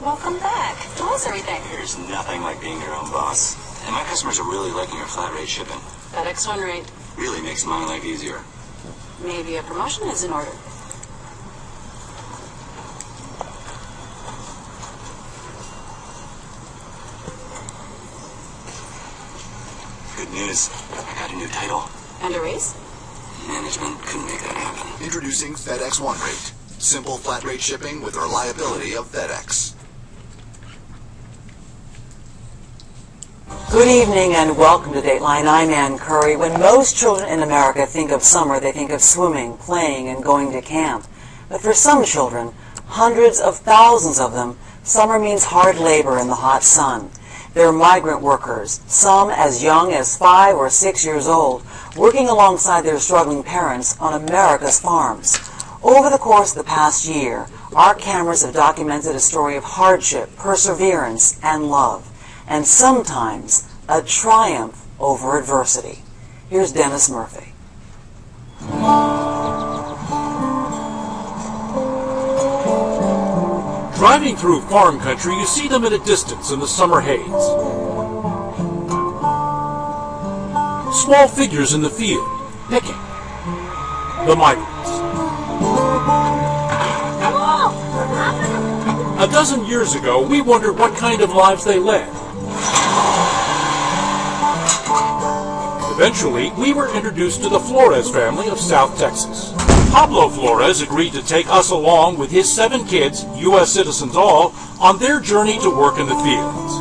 Welcome back. How's everything? There's nothing like being your own boss. And my customers are really liking your flat rate shipping. FedEx One rate. Really makes my life easier. Maybe a promotion is in order. Good news. I got a new title. And a raise? Management couldn't make that happen. Introducing FedEx One Rate. Simple flat rate shipping with the reliability of FedEx. Good evening and welcome to Dateline. I'm Ann Curry. When most children in America think of summer, they think of swimming, playing, and going to camp. But for some children, hundreds of thousands of them, summer means hard labor in the hot sun. They're migrant workers, some as young as 5 or 6 years old, working alongside their struggling parents on America's farms. Over the course of the past year, our cameras have documented a story of hardship, perseverance, and love, and sometimes a triumph over adversity. Here's Dennis Murphy. Driving through farm country, you see them at a distance in the summer haze. Small figures in the field, picking. The migrants. A dozen years ago, we wondered what kind of lives they led. Eventually, we were introduced to the Flores family of South Texas. Pablo Flores agreed to take us along with his 7 kids, U.S. citizens all, on their journey to work in the fields.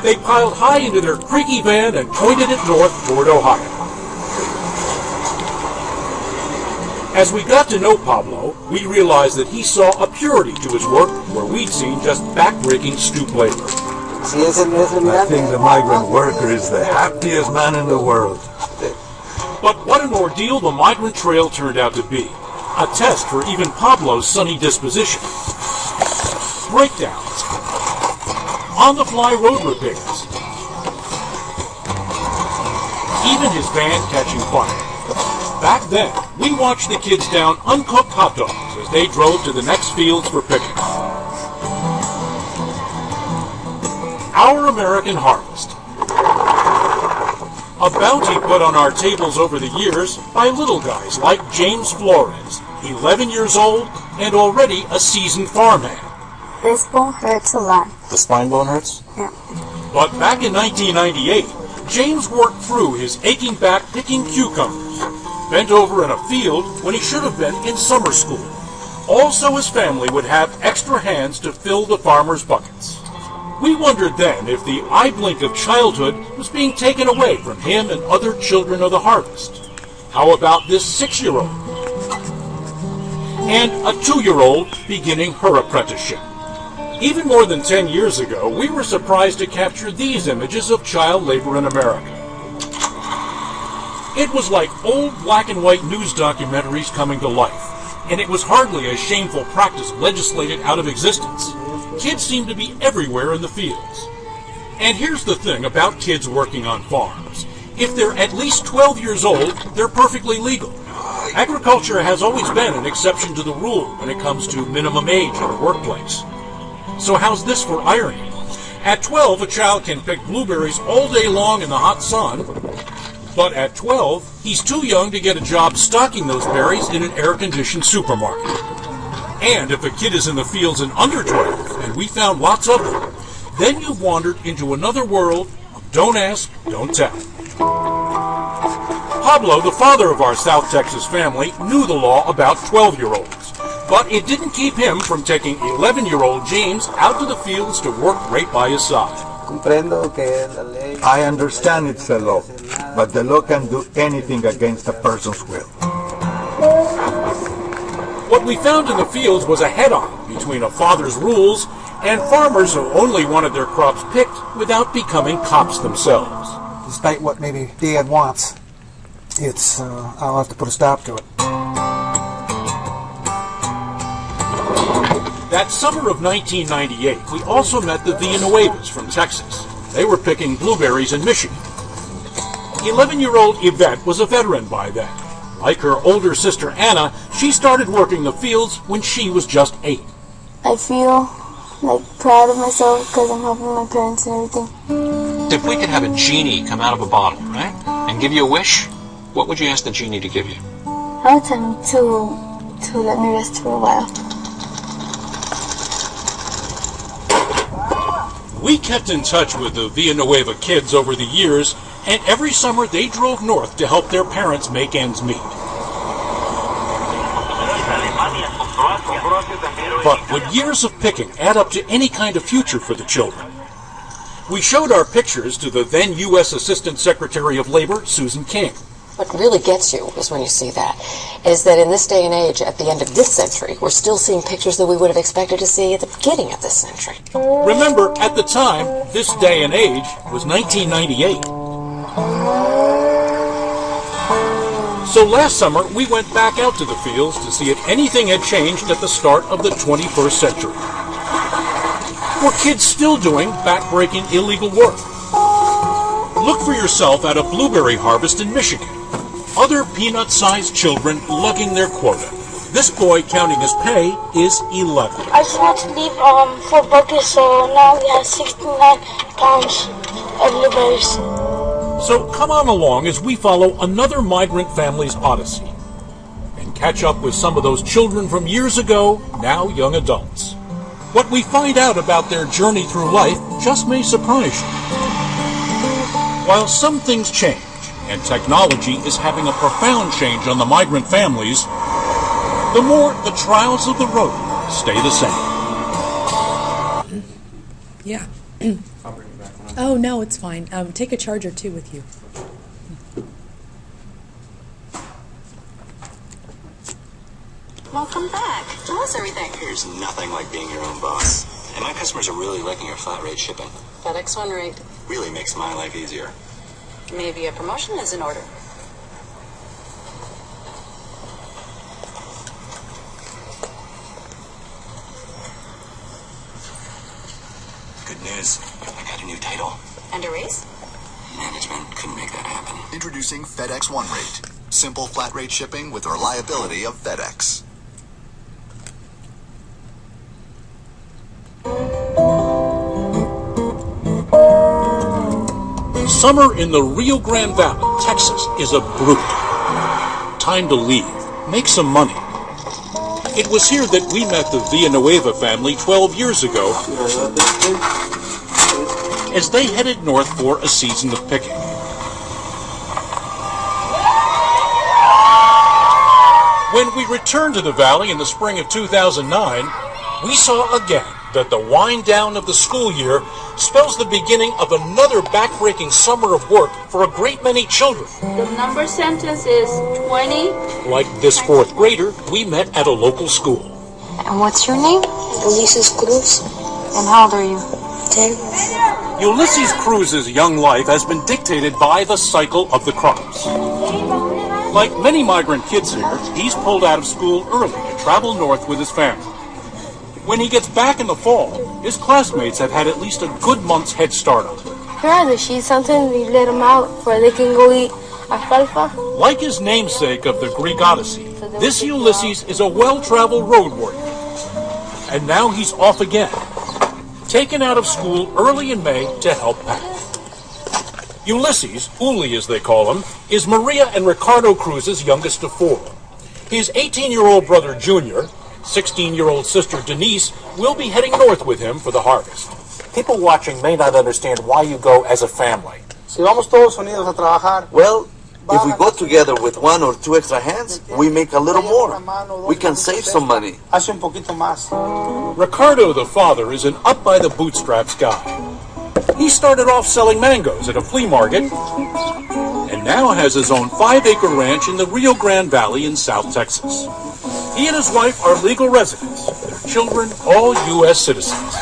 They piled high into their creaky van and pointed it north toward Ohio. As we got to know Pablo, we realized that he saw a purity to his work where we'd seen just back-breaking stoop labor. I think the migrant worker is the happiest man in the world. But what an ordeal the migrant trail turned out to be. A test for even Pablo's sunny disposition. Breakdowns. On-the-fly road repairs. Even his van catching fire. Back then, we watched the kids down uncooked hot dogs as they drove to the next fields for picking. Our American harvest. A bounty put on our tables over the years by little guys like James Flores, 11 years old and already a seasoned farmhand. This bone hurts a lot. The spine bone hurts? Yeah. But back in 1998, James worked through his aching back picking cucumbers, bent over in a field when he should have been in summer school. Also, his family would have extra hands to fill the farmers' buckets. We wondered then if the eye blink of childhood was being taken away from him and other children of the harvest. How about this 6-year-old? And a 2-year-old beginning her apprenticeship. Even more than 10 years ago, we were surprised to capture these images of child labor in America. It was like old black and white news documentaries coming to life, and it was hardly a shameful practice legislated out of existence. Kids seem to be everywhere in the fields. And here's the thing about kids working on farms. If they're at least 12 years old, they're perfectly legal. Agriculture has always been an exception to the rule when it comes to minimum age in the workplace. So how's this for irony? At 12, a child can pick blueberries all day long in the hot sun, but at 12, he's too young to get a job stocking those berries in an air-conditioned supermarket. And if a kid is in the fields and under 12, and we found lots of them, then you've wandered into another world of don't ask, don't tell. Pablo, the father of our South Texas family, knew the law about 12-year-olds, but it didn't keep him from taking 11-year-old James out to the fields to work right by his side. I understand it's a law, but the law can do anything against a person's will. What we found in the fields was a head-on between a father's rules and farmers who only wanted their crops picked without becoming cops themselves. Despite what maybe Dad wants, I'll have to put a stop to it. That summer of 1998, we also met the Villanuevas from Texas. They were picking blueberries in Michigan. 11-year-old Yvette was a veteran by then. Like her older sister Anna, she started working the fields when she was just 8. I feel like proud of myself because I'm helping my parents and everything. If we could have a genie come out of a bottle, right, and give you a wish, what would you ask the genie to give you? I would tell him to let me rest for a while. We kept in touch with the Villanueva kids over the years, and every summer they drove north to help their parents make ends meet. But would years of picking add up to any kind of future for the children? We showed our pictures to the then U.S. Assistant Secretary of Labor, Susan King. What really gets you is when you see that, is that in this day and age, at the end of this century, we're still seeing pictures that we would have expected to see at the beginning of this century. Remember, at the time, this day and age was 1998. So last summer, we went back out to the fields to see if anything had changed at the start of the 21st century. Were kids still doing back-breaking illegal work? Look for yourself at a blueberry harvest in Michigan. Other peanut-sized children lugging their quota. This boy counting his pay is 11. I just want to leave 4 buckets, so now we have 69 pounds of blueberries. So come on along as we follow another migrant family's odyssey and catch up with some of those children from years ago, now young adults. What we find out about their journey through life just may surprise you. While some things change, and technology is having a profound change on the migrant families, the more the trials of the road stay the same. Yeah. Oh, no, it's fine. Take a charger, too, with you. Welcome back. Tell us everything. There's nothing like being your own boss. And my customers are really liking your flat rate shipping. FedEx One rate. Really makes my life easier. Maybe a promotion is in order. Good news. I got a new title. And a raise? Management couldn't make that happen. Introducing FedEx One Rate. Simple flat rate shipping with the reliability of FedEx. Summer in the Rio Grande Valley, Texas, is a brute. Time to leave. Make some money. It was here that we met the Villanueva family 12 years ago as they headed north for a season of picking. When we returned to the valley in the spring of 2009, we saw again that the wind down of the school year spells the beginning of another backbreaking summer of work for a great many children. The number sentence is 20. Like this 4th grader we met at a local school. And what's your name? Ulysses Cruz. And how old are you? 10. Ulysses Cruz's young life has been dictated by the cycle of the crops. Like many migrant kids here, he's pulled out of school early to travel north with his family. When he gets back in the fall, his classmates have had at least a good month's head start on him. Here are the sheep. Sometimes we let them out where they can go eat alfalfa. Like his namesake of the Greek Odyssey, this Ulysses is a well-traveled road warrior. And now he's off again, taken out of school early in May to help pack. Ulysses, Uli as they call him, is Maria and Ricardo Cruz's youngest of 4. His 18-year-old brother Junior, 16-year-old sister Denise will be heading north with him for the harvest. People watching may not understand why you go as a family. Well, if we go together with 1 or 2 extra hands, we make a little more. We can save some money. Ricardo, the father, is an up-by-the-bootstraps guy. He started off selling mangoes at a flea market and now has his own 5-acre ranch in the Rio Grande Valley in South Texas. He and his wife are legal residents, their children all U.S. citizens.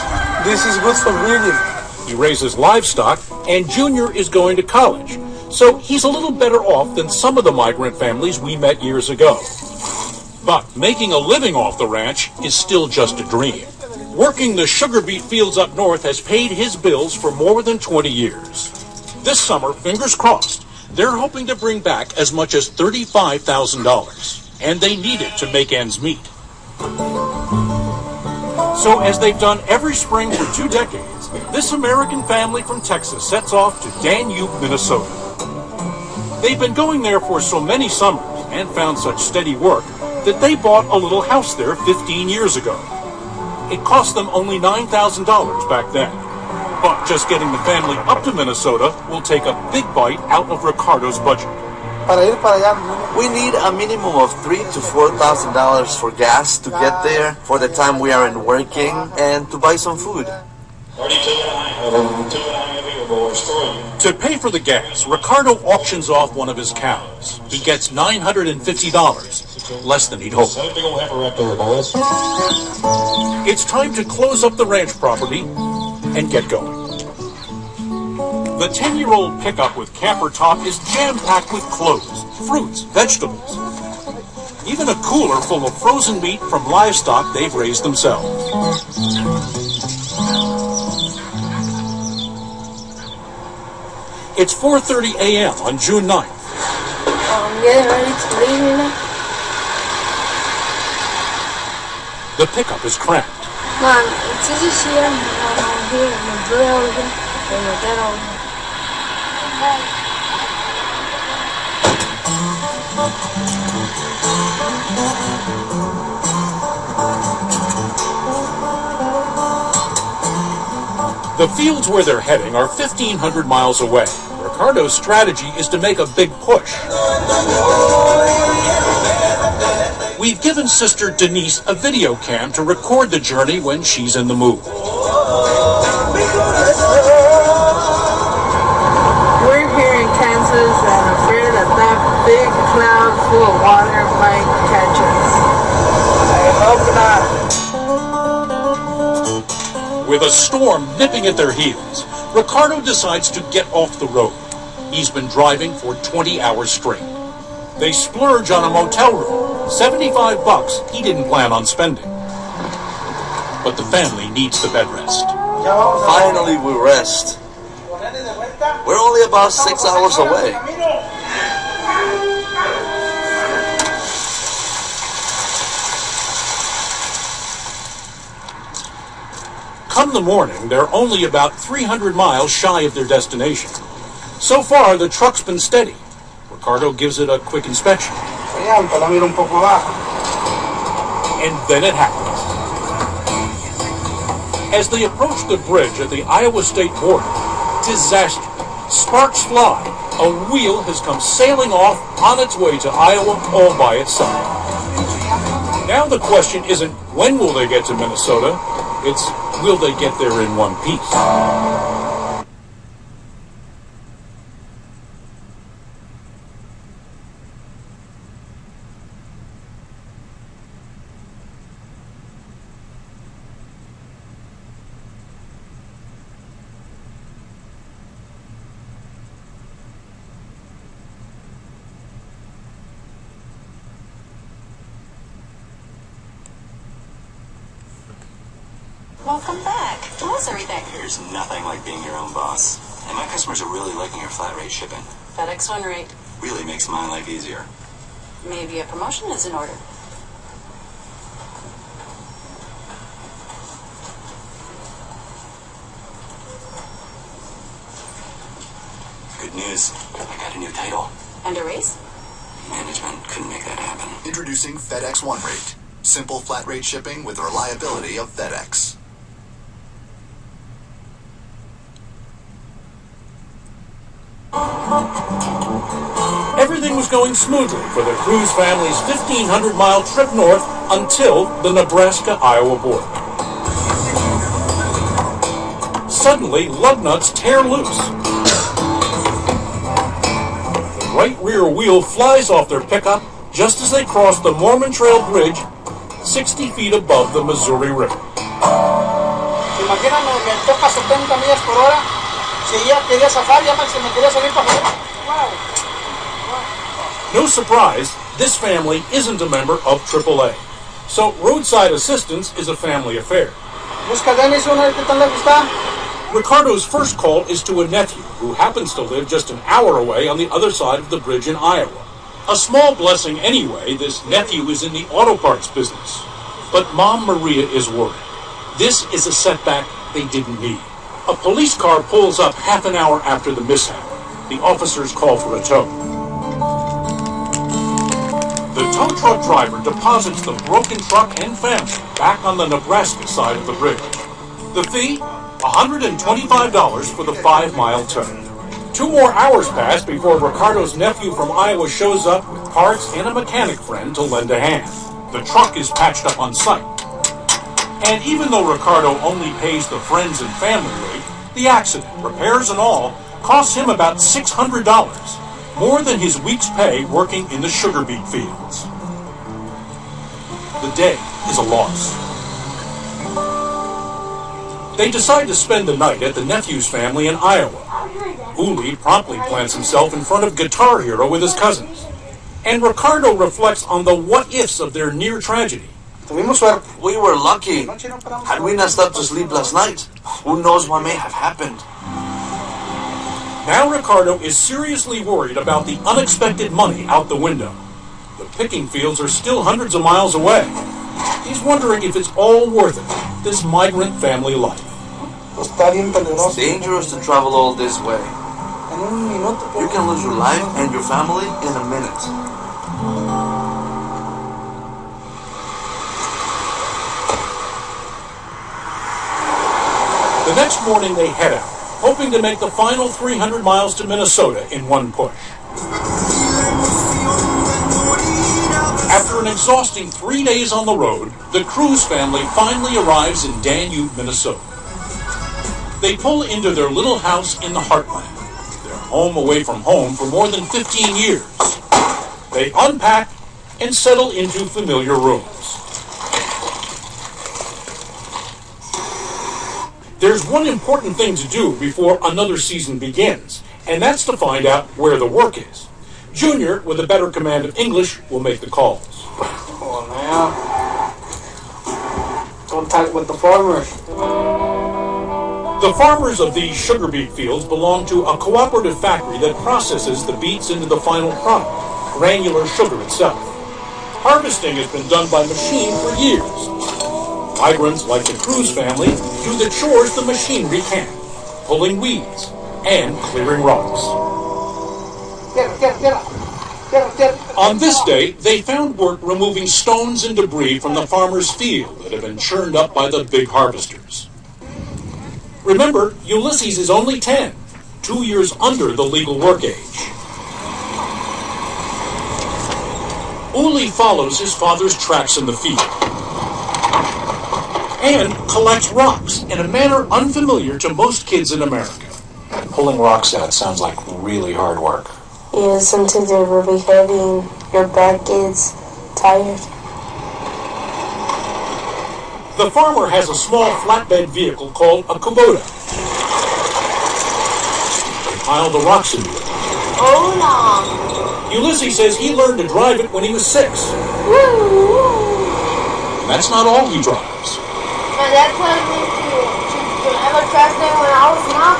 This is good for breeding. He raises livestock, and Junior is going to college, so he's a little better off than some of the migrant families we met years ago. But making a living off the ranch is still just a dream. Working the sugar beet fields up north has paid his bills for more than 20 years. This summer, fingers crossed, they're hoping to bring back as much as $35,000. And they need it to make ends meet. So as they've done every spring for 2 decades, this American family from Texas sets off to Danube, Minnesota. They've been going there for so many summers and found such steady work that they bought a little house there 15 years ago. It cost them only $9,000 back then. But just getting the family up to Minnesota will take a big bite out of Ricardo's budget. We need a minimum of $3,000 to $4,000 for gas to get there, for the time we aren't working, and to buy some food. To pay for the gas, Ricardo auctions off one of his cows. He gets $950, less than he'd hoped. It's time to close up the ranch property and get going. The 10-year-old pickup with camper top is jam-packed with clothes, fruits, vegetables, even a cooler full of frozen meat from livestock they've raised themselves. It's 4:30 a.m. on June 9th. I'm getting ready to leave, you know? The pickup is cramped. Mom, it's easy here, and I'm here, and my brother over here, and my dad over here. The fields where they're heading are 1,500 miles away. Ricardo's strategy is to make a big push. We've given Sister Denise a video cam to record the journey when she's in the mood. We're here in Kansas and I'm afraid that big cloud full of water might catch us. I hope not. With a storm nipping at their heels, Ricardo decides to get off the road. He's been driving for 20 hours straight. They splurge on a motel room, $75 he didn't plan on spending. But the family needs the bed rest. Finally, we rest. We're only about 6 hours away. Come the morning, they're only about 300 miles shy of their destination. So far, the truck's been steady. Ricardo gives it a quick inspection. And then it happens. As they approach the bridge at the Iowa state border, disaster. Sparks fly. A wheel has come sailing off on its way to Iowa all by itself. Now the question isn't when will they get to Minnesota, it's will they get there in one piece? Welcome back. How was everything? There's nothing like being your own boss. And my customers are really liking your flat rate shipping. FedEx One rate. Really makes my life easier. Maybe a promotion is in order. Good news. I got a new title. And a raise? Management couldn't make that happen. Introducing FedEx One Rate. Simple flat rate shipping with the reliability of FedEx. Everything was going smoothly for the Cruz family's 1,500-mile trip north until the Nebraska-Iowa border. Suddenly, lug nuts tear loose. The right rear wheel flies off their pickup just as they cross the Mormon Trail Bridge 60 feet above the Missouri River. Imagínate, me toca 70 millas por hora. Si ella quería zafar, ya se me quería salir para afuera. No surprise, this family isn't a member of AAA. So roadside assistance is a family affair. Ricardo's first call is to a nephew who happens to live just an hour away on the other side of the bridge in Iowa. A small blessing anyway, this nephew is in the auto parts business. But Mom Maria is worried. This is a setback they didn't need. A police car pulls up half an hour after the mishap. The officers call for a tow. The tow truck driver deposits the broken truck and family back on the Nebraska side of the bridge. The fee? $125 for the 5-mile tow. 2 more hours pass before Ricardo's nephew from Iowa shows up with parts and a mechanic friend to lend a hand. The truck is patched up on site. And even though Ricardo only pays the friends and family rate, the accident, repairs and all, costs him about $600, more than his week's pay working in the sugar beet fields. The day is a loss. They decide to spend the night at the nephew's family in Iowa. Uli promptly plants himself in front of Guitar Hero with his cousins. And Ricardo reflects on the what-ifs of their near tragedy. We were lucky. Had we not stopped to sleep last night, who knows what may have happened. Now Ricardo is seriously worried about the unexpected money out the window. The picking fields are still hundreds of miles away. He's wondering if it's all worth it, this migrant family life. It's dangerous to travel all this way. You can lose your life and your family in a minute. The next morning they head out, hoping to make the final 300 miles to Minnesota in one push. After an exhausting 3 days on the road, the Cruz family finally arrives in Danube, Minnesota. They pull into their little house in the heartland, their home away from home for more than 15 years. They unpack and settle into familiar rooms. There's one important thing to do before another season begins, and that's to find out where the work is. Junior, with a better command of English, will make the calls. Oh, man. Don't talk with the farmers. The farmers of these sugar beet fields belong to a cooperative factory that processes the beets into the final product, granular sugar itself. Harvesting has been done by machine for years. Migrants like the Cruz family do the chores the machinery can, pulling weeds and clearing rocks. On this day, they found work removing stones and debris from the farmer's field that had been churned up by the big harvesters. Remember, Ulysses is only 10, 2 years under the legal work age. Uli follows his father's tracks in the field and collects rocks in a manner unfamiliar to most kids in America. Pulling rocks out sounds like really hard work. Yeah, sometimes they're really heavy and your back gets tired. The farmer has a small flatbed vehicle called a Kubota. They pile the rocks into it. Oh no! Ulysses says he learned to drive it when he was 6. That's not all he drives. My dad told me to drive a tractor when I was young,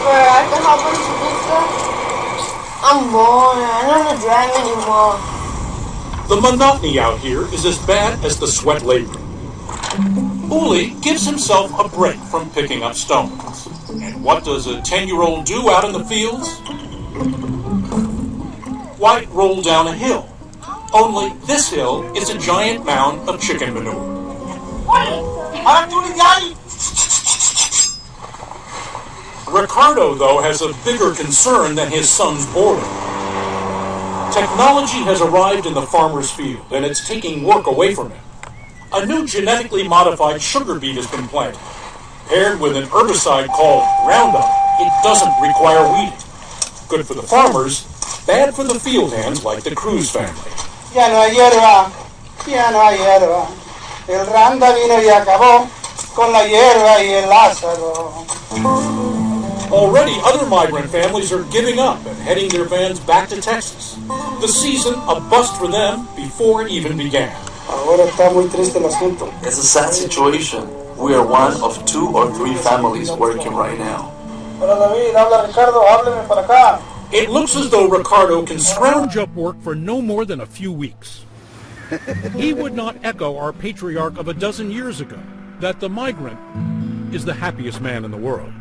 where I could help him to do stuff. I'm bored. I don't want to drive anymore. The monotony out here is as bad as the sweat labor. Uli gives himself a break from picking up stones. And what does a 10-year-old do out in the fields? Why, roll down a hill. Only this hill is a giant mound of chicken manure. Ricardo, though, has a bigger concern than his son's boredom. Technology has arrived in the farmer's field, and it's taking work away from him. A new genetically modified sugar beet has been planted. Paired with an herbicide called Roundup, it doesn't require weeding. Good for the farmers, bad for the field hands like the Cruz family. Ya no hay hierba, ya no hay hierba. El Randa vino y acabó con la hierba y el Lázaro. Already, other migrant families are giving up and heading their vans back to Texas. The season a bust for them before it even began. Ahora está muy triste el asunto. It's a sad situation. We are one of 2 or 3 families working right now. Hola David, habla Ricardo, hábleme para acá. It looks as though Ricardo can scrounge up work for no more than a few weeks. He would not echo our patriarch of a dozen years ago, that the migrant is the happiest man in the world.